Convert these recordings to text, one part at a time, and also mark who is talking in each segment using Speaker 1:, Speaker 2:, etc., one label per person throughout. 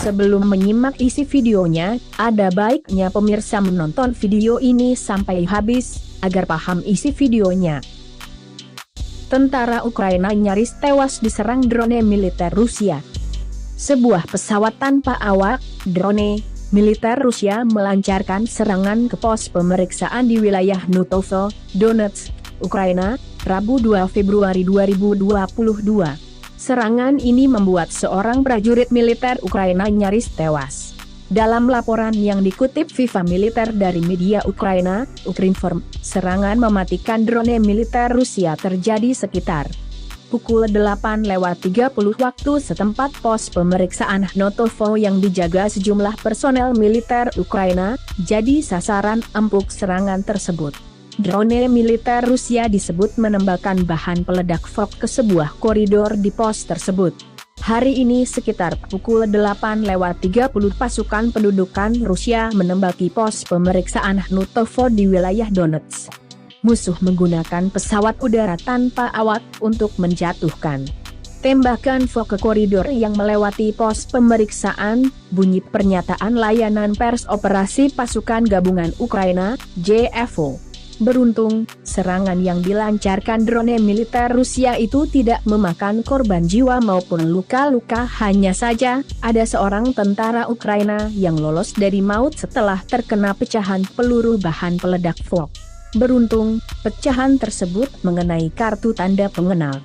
Speaker 1: Sebelum menyimak isi videonya, ada baiknya pemirsa menonton video ini sampai habis, agar paham isi videonya. Tentara Ukraina nyaris tewas diserang drone militer Rusia. Sebuah pesawat tanpa awak, drone militer Rusia melancarkan serangan ke pos pemeriksaan di wilayah Nutovo, Donetsk, Ukraina, Rabu 2 Februari 2022. Serangan ini membuat seorang prajurit militer Ukraina nyaris tewas. Dalam laporan yang dikutip Viva Militer dari media Ukraina, Ukrinform, serangan mematikan drone militer Rusia terjadi sekitar pukul 8:30 waktu setempat pos pemeriksaan Nutovo yang dijaga sejumlah personel militer Ukraina, jadi sasaran empuk serangan tersebut. Drone militer Rusia disebut menembakkan bahan peledak FOK ke sebuah koridor di pos tersebut. Hari ini sekitar pukul 8:30 pasukan pendudukan Rusia menembaki pos pemeriksaan Nutovo di wilayah Donetsk. Musuh menggunakan pesawat udara tanpa awak untuk menjatuhkan tembakan FOK ke koridor yang melewati pos pemeriksaan, bunyi pernyataan layanan pers operasi pasukan gabungan Ukraina, JFO. Beruntung, serangan yang dilancarkan drone militer Rusia itu tidak memakan korban jiwa maupun luka-luka, hanya saja ada seorang tentara Ukraina yang lolos dari maut setelah terkena pecahan peluru bahan peledak FOK. Beruntung, pecahan tersebut mengenai kartu tanda pengenal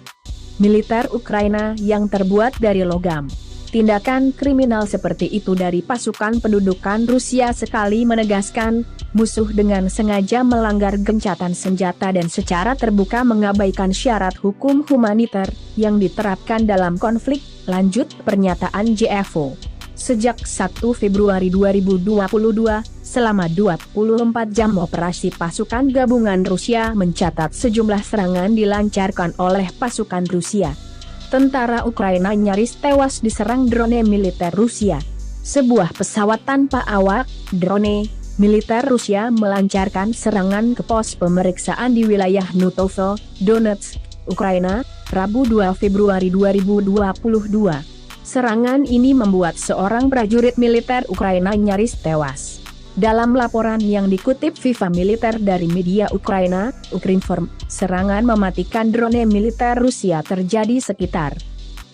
Speaker 1: militer Ukraina yang terbuat dari logam. Tindakan kriminal seperti itu dari pasukan pendudukan Rusia sekali menegaskan, musuh dengan sengaja melanggar gencatan senjata dan secara terbuka mengabaikan syarat hukum humaniter yang diterapkan dalam konflik, lanjut pernyataan JFO. Sejak 1 Februari 2022, selama 24 jam operasi pasukan gabungan Rusia mencatat sejumlah serangan dilancarkan oleh pasukan Rusia. Tentara Ukraina nyaris tewas diserang drone militer Rusia. Sebuah pesawat tanpa awak, drone militer Rusia melancarkan serangan ke pos pemeriksaan di wilayah Nutovo, Donetsk, Ukraina, Rabu 2 Februari 2022. Serangan ini membuat seorang prajurit militer Ukraina nyaris tewas. Dalam laporan yang dikutip Viva Militer dari media Ukraina, Ukrinform, serangan mematikan drone militer Rusia terjadi sekitar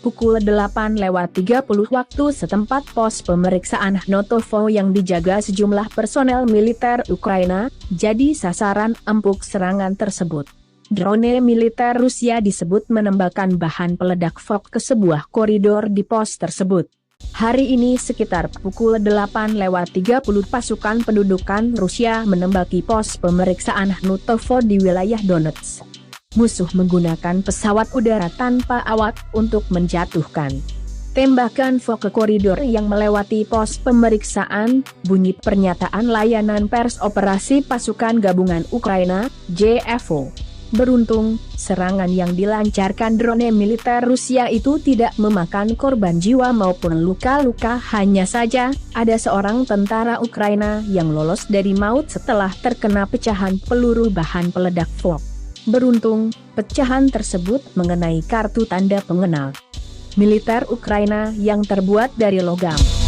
Speaker 1: pukul 8:30 waktu setempat pos pemeriksaan Nutovo yang dijaga sejumlah personel militer Ukraina, jadi sasaran empuk serangan tersebut. Drone militer Rusia disebut menembakkan bahan peledak FOK ke sebuah koridor di pos tersebut. Hari ini sekitar pukul 8:30 pasukan pendudukan Rusia menembaki pos pemeriksaan Nutovo di wilayah Donetsk. Musuh menggunakan pesawat udara tanpa awak untuk menjatuhkan tembakan FOK ke koridor yang melewati pos pemeriksaan, bunyi pernyataan layanan pers operasi pasukan gabungan Ukraina, JFO. Beruntung, serangan yang dilancarkan drone militer Rusia itu tidak memakan korban jiwa maupun luka-luka, hanya saja ada seorang tentara Ukraina yang lolos dari maut setelah terkena pecahan peluru bahan peledak FOK. Beruntung, pecahan tersebut mengenai kartu tanda pengenal militer Ukraina yang terbuat dari logam.